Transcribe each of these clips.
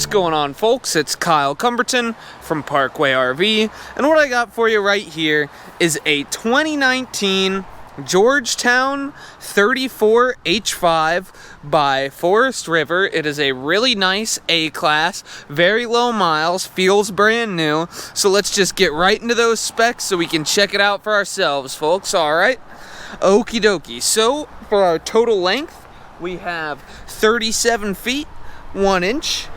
What's going on, folks? It's Kyle Cumberton from Parkway RV, and what I got for you right here is a 2019 Georgetown 34H5 by Forest River. It is a really nice A-class, very low miles, feels brand new. So let's just get right into those specs so we can check it out for ourselves, folks. All right, okie dokie. So for our total length, we have 37 feet 1 inch.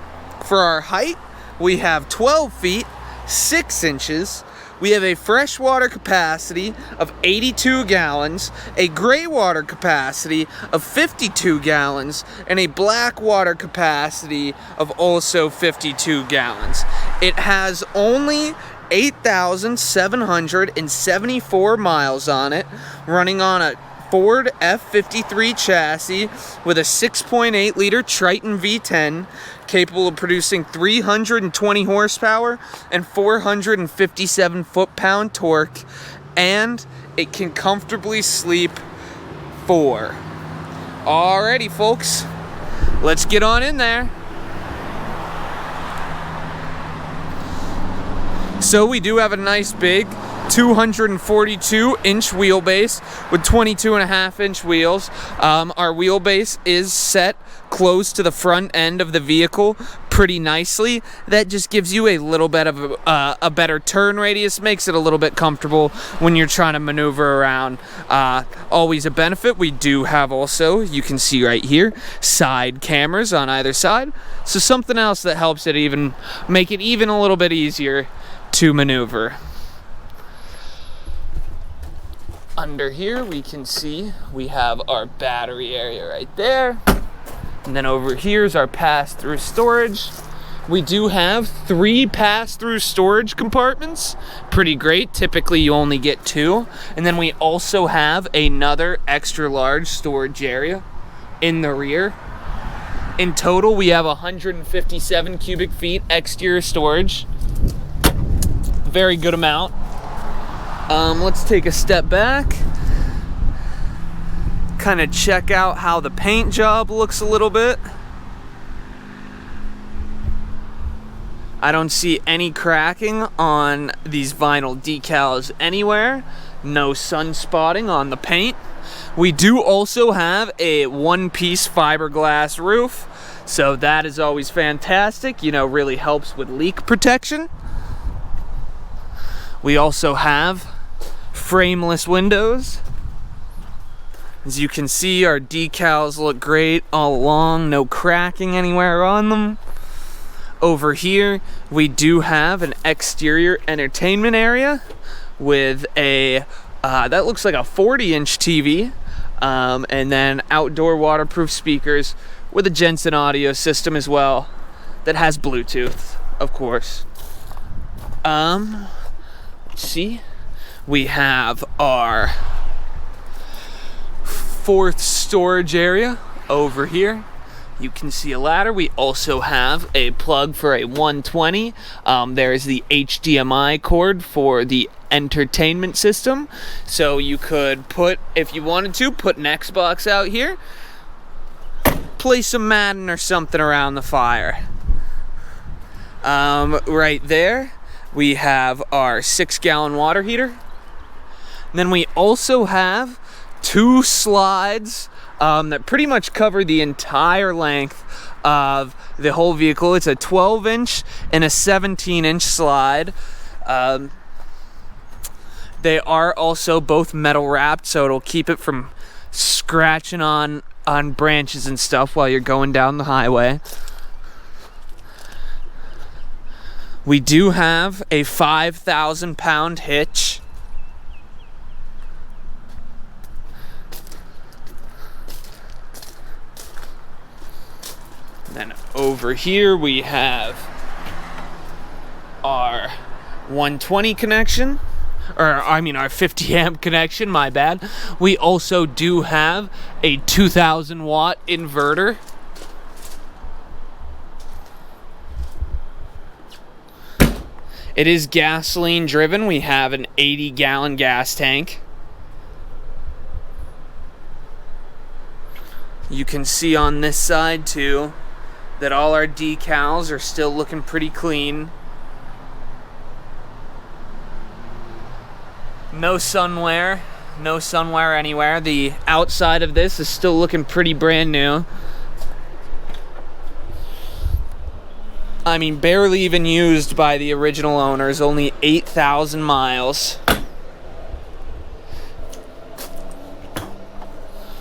For our height, we have 12 feet 6 inches. We have a freshwater capacity of 82 gallons, a gray water capacity of 52 gallons, and a black water capacity of also 52 gallons. It has only 8,774 miles on it, running on a Ford F53 chassis with a 6.8 liter Triton V10 capable of producing 320 horsepower and 457 foot-pound torque, and it can comfortably sleep 4. Alrighty, folks, let's get on in there. So we do have a nice big 242-inch wheelbase with 22.5-inch wheels. Our wheelbase is set close to the front end of the vehicle pretty nicely. That just gives you a little bit of a better turn radius, makes it a little bit comfortable when you're trying to maneuver around. Always a benefit. We do have also, you can see right here, side cameras on either side. So something else that helps it even make it even a little bit easier to maneuver. Under here we can see we have our battery area right there, and then over here is our pass-through storage. We do have 3 pass-through storage compartments, pretty great. Typically you only get 2, and then we also have another extra large storage area in the rear. In total we have 157 cubic feet exterior storage. Very good amount. Let's take a step back, kind of check out how the paint job looks a little bit. I don't see any cracking on these vinyl decals anywhere. No sun spotting on the paint. We do also have a one-piece fiberglass roof, so that is always fantastic. You know, really helps with leak protection. We also have frameless windows. As you can see, our decals look great all along, no cracking anywhere on them. Over here we do have an exterior entertainment area with a that looks like a 40-inch TV, and then outdoor waterproof speakers with a Jensen audio system as well that has Bluetooth, of course. Let's see. We have our 4th storage area over here. You can see a ladder. We also have a plug for a 120. There's the HDMI cord for the entertainment system. So you could put, if you wanted to, put an Xbox out here, play some Madden or something around the fire. Right there, we have our 6-gallon water heater. Then we also have 2 slides that pretty much cover the entire length of the whole vehicle. It's a 12-inch and a 17-inch slide. They are also both metal wrapped, so it'll keep it from scratching on branches and stuff while you're going down the highway. We do have a 5,000-pound hitch. Then over here we have our 120 connection, our 50 amp connection, my bad. We also do have a 2,000 watt inverter. It is gasoline driven. We have an 80-gallon gas tank. You can see on this side too that all our decals are still looking pretty clean. No sunwear anywhere. The outside of this is still looking pretty brand new. I mean, barely even used by the original owners, only 8,000 miles.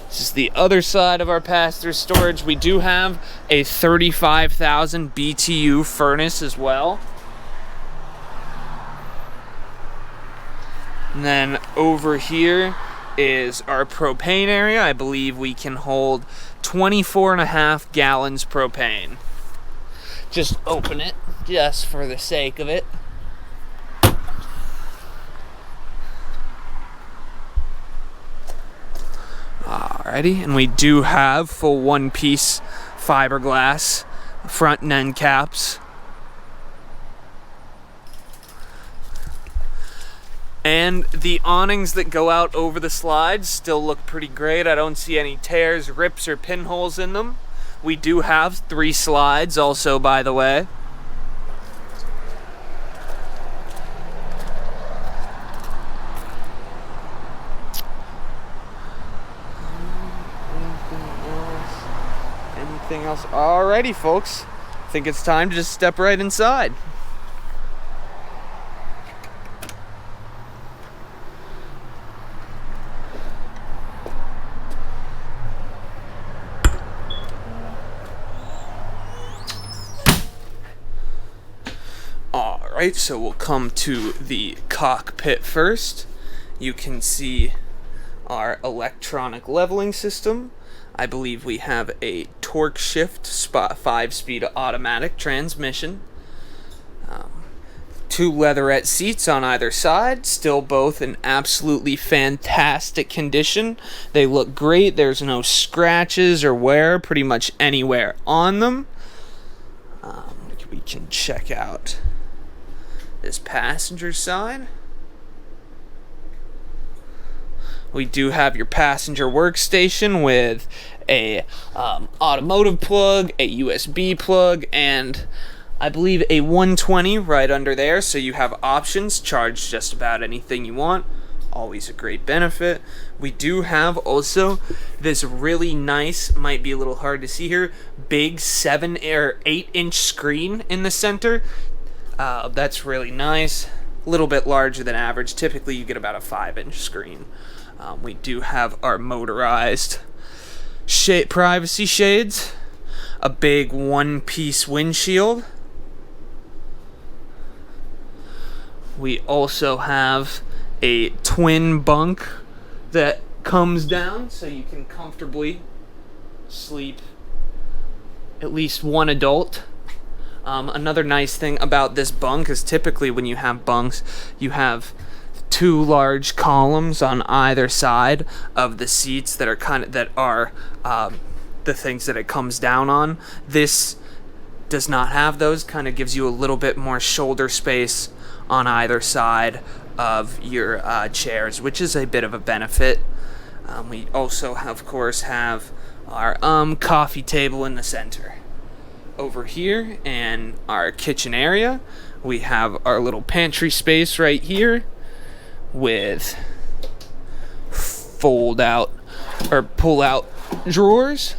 This is the other side of our pass-through storage. We do have a 35,000 BTU furnace as well. And then over here is our propane area. I believe we can hold 24.5 gallons propane. Just open it, just for the sake of it. Alrighty, and we do have full one-piece fiberglass front and end caps. And the awnings that go out over the slides still look pretty great. I don't see any tears, rips, or pinholes in them. We do have 3 slides also, by the way. Anything else? Alrighty, folks. I think it's time to just step right inside. Alright, so we'll come to the cockpit first. You can see our electronic leveling system. I believe we have a torque shift 5-speed automatic transmission. 2 leatherette seats on either side, still both in absolutely fantastic condition. They look great. There's no scratches or wear pretty much anywhere on them. We can check out this passenger side. We do have your passenger workstation with a automotive plug, a USB plug, and I believe a 120 right under there, so you have options, charge just about anything you want. Always a great benefit. We do have also this really nice, might be a little hard to see here, big 7 or 8-inch screen in the center. That's really nice. A little bit larger than average. Typically you get about a 5-inch screen. We do have our motorized privacy shades, a big one-piece windshield. We also have a twin bunk that comes down so you can comfortably sleep at least one adult. Another nice thing about this bunk is typically when you have bunks, you have 2 large columns on either side of the seats that are the things that it comes down on. This does not have those. Kind of gives you a little bit more shoulder space on either side of your chairs, which is a bit of a benefit. We also, of course, have our coffee table in the center. Over here in our kitchen area, we have our little pantry space right here with fold out or pull out drawers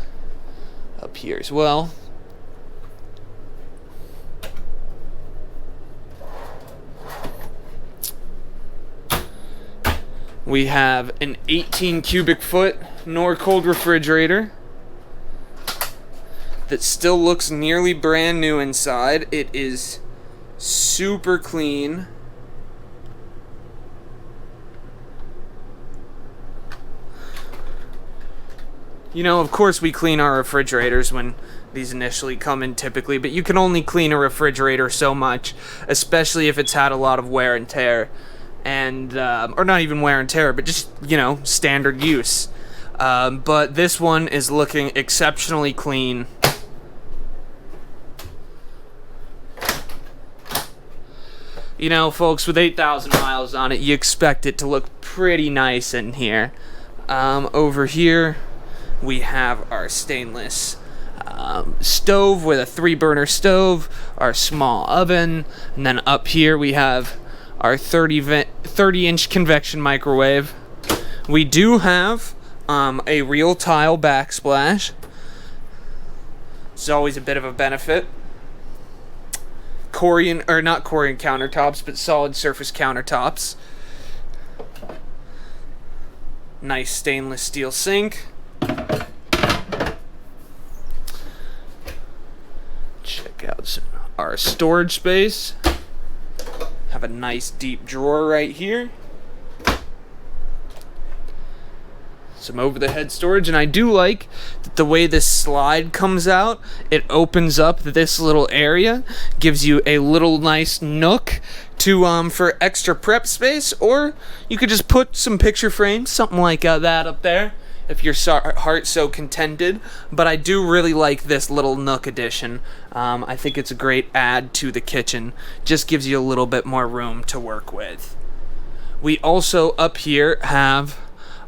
up here as well. We have an 18 cubic foot Norcold refrigerator that still looks nearly brand new inside. It is super clean. You know, of course we clean our refrigerators when these initially come in typically, but you can only clean a refrigerator so much, especially if it's had a lot of wear and tear. And, or not even wear and tear, but just, you know, standard use. But this one is looking exceptionally clean. You know, folks, with 8,000 miles on it, you expect it to look pretty nice in here. Over here, we have our stainless stove with a 3-burner stove, our small oven, and then up here we have our 30-inch convection microwave. We do have a real tile backsplash. It's always a bit of a benefit. Not Corian countertops, but solid surface countertops. Nice stainless steel sink. Check out our storage space. Have a nice deep drawer right here. Some over-the-head storage, and I do like that the way this slide comes out, it opens up this little area, gives you a little nice nook to for extra prep space, or you could just put some picture frames, something like that up there, if your heart so contended. But I do really like this little nook addition. I think it's a great add to the kitchen. Just gives you a little bit more room to work with. We also up here have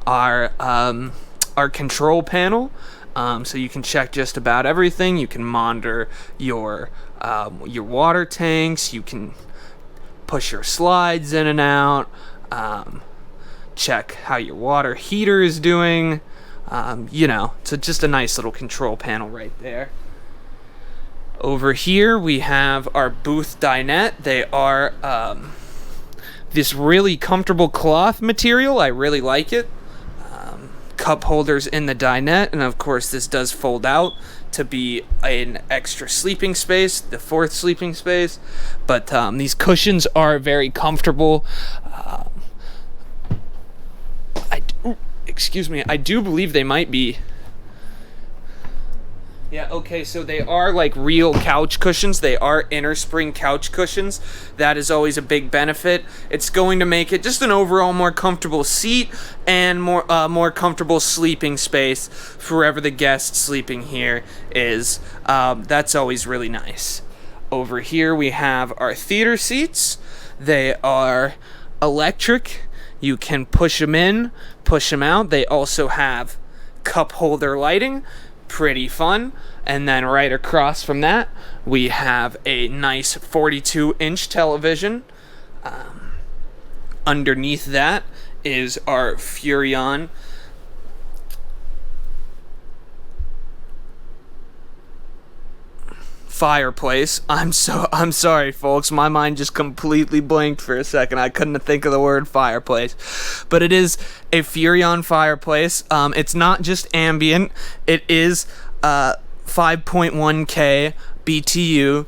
our control panel, so you can check just about everything. You can monitor your water tanks. You can push your slides in and out. Check how your water heater is doing. So just a nice little control panel right there. Over here we have our booth dinette. They are this really comfortable cloth material. I really like it. Cup holders in the dinette, and of course this does fold out to be an extra sleeping space, the 4th sleeping space. But these cushions are very comfortable. I do believe they might be. Yeah, okay, so they are like real couch cushions. They are inner spring couch cushions. That is always a big benefit. It's going to make it just an overall more comfortable seat and more comfortable sleeping space for wherever the guest sleeping here is. That's always really nice. Over here we have our theater seats. They are electric. You can push them in, push them out. They also have cup holder lighting. Pretty fun. And then right across from that we have a nice 42-inch television. Underneath that is our Furrion fireplace. I'm sorry folks, my mind just completely blinked for a second. I couldn't think of the word fireplace, but it is a Furrion fireplace. It's not just ambient, it is 5.1K BTU.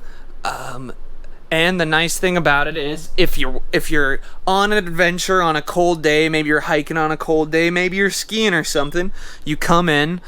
And the nice thing about it is if you're on an adventure on a cold day, maybe you're hiking on a cold day, maybe you're skiing or something, you come in,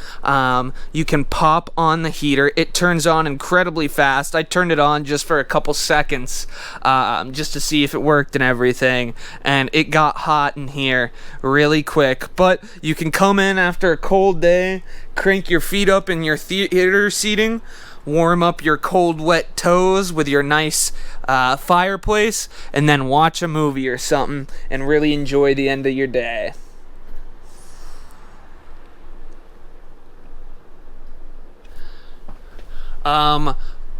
you can pop on the heater. It turns on incredibly fast. I turned it on just for a couple seconds, just to see if it worked and everything, and it got hot in here really quick. But you can come in after a cold day, crank your feet up in your theater seating, warm up your cold wet toes with your nice fireplace, and then watch a movie or something and really enjoy the end of your day.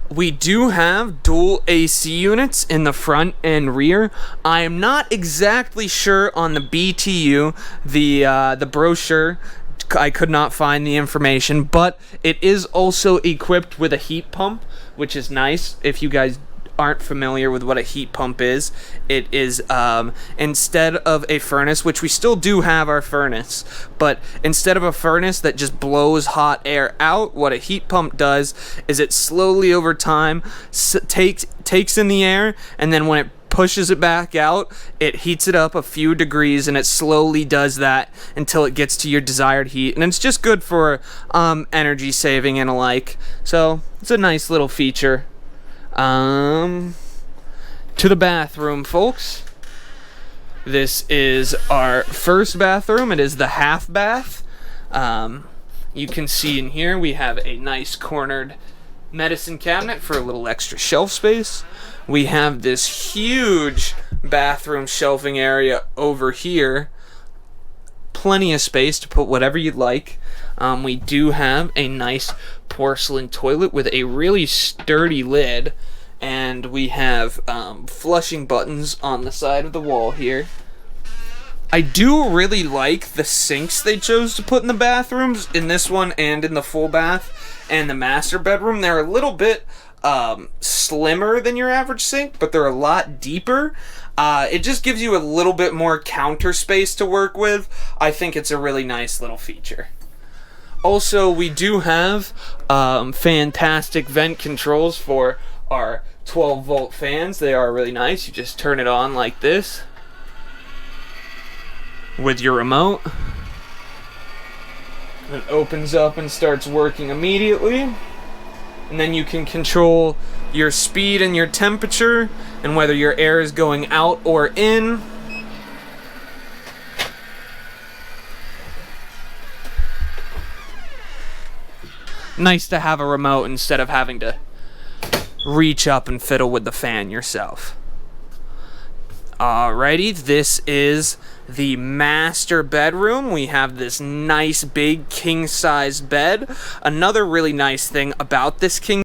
We do have dual AC units in the front and rear. I am not exactly sure on the BTU, the brochure. I could not find the information, but it is also equipped with a heat pump, which is nice. If you guys aren't familiar with what a heat pump is, it is instead of a furnace, which we still do have our furnace, but instead of a furnace that just blows hot air out, what a heat pump does is it slowly over time takes in the air, and then when it pushes it back out, it heats it up a few degrees, and it slowly does that until it gets to your desired heat. And it's just good for energy saving and alike. So it's a nice little feature. To the bathroom, folks. This is our first bathroom. It is the half bath. You can see in here we have a nice cornered medicine cabinet for a little extra shelf space. We have this huge bathroom shelving area over here. Plenty of space to put whatever you'd like. We do have a nice porcelain toilet with a really sturdy lid, and we have flushing buttons on the side of the wall here. I do really like the sinks they chose to put in the bathrooms, in this one and in the full bath and the master bedroom. They're a little bit slimmer than your average sink, but they're a lot deeper. It just gives you a little bit more counter space to work with. I think it's a really nice little feature. Also, we do have fantastic vent controls for our 12-volt fans. They are really nice. You just turn it on like this with your remote. It opens up and starts working immediately. And then you can control your speed and your temperature and whether your air is going out or in. Nice to have a remote instead of having to reach up and fiddle with the fan yourself. Alrighty, this is the master bedroom. We have this nice big king-sized bed. Another really nice thing about this king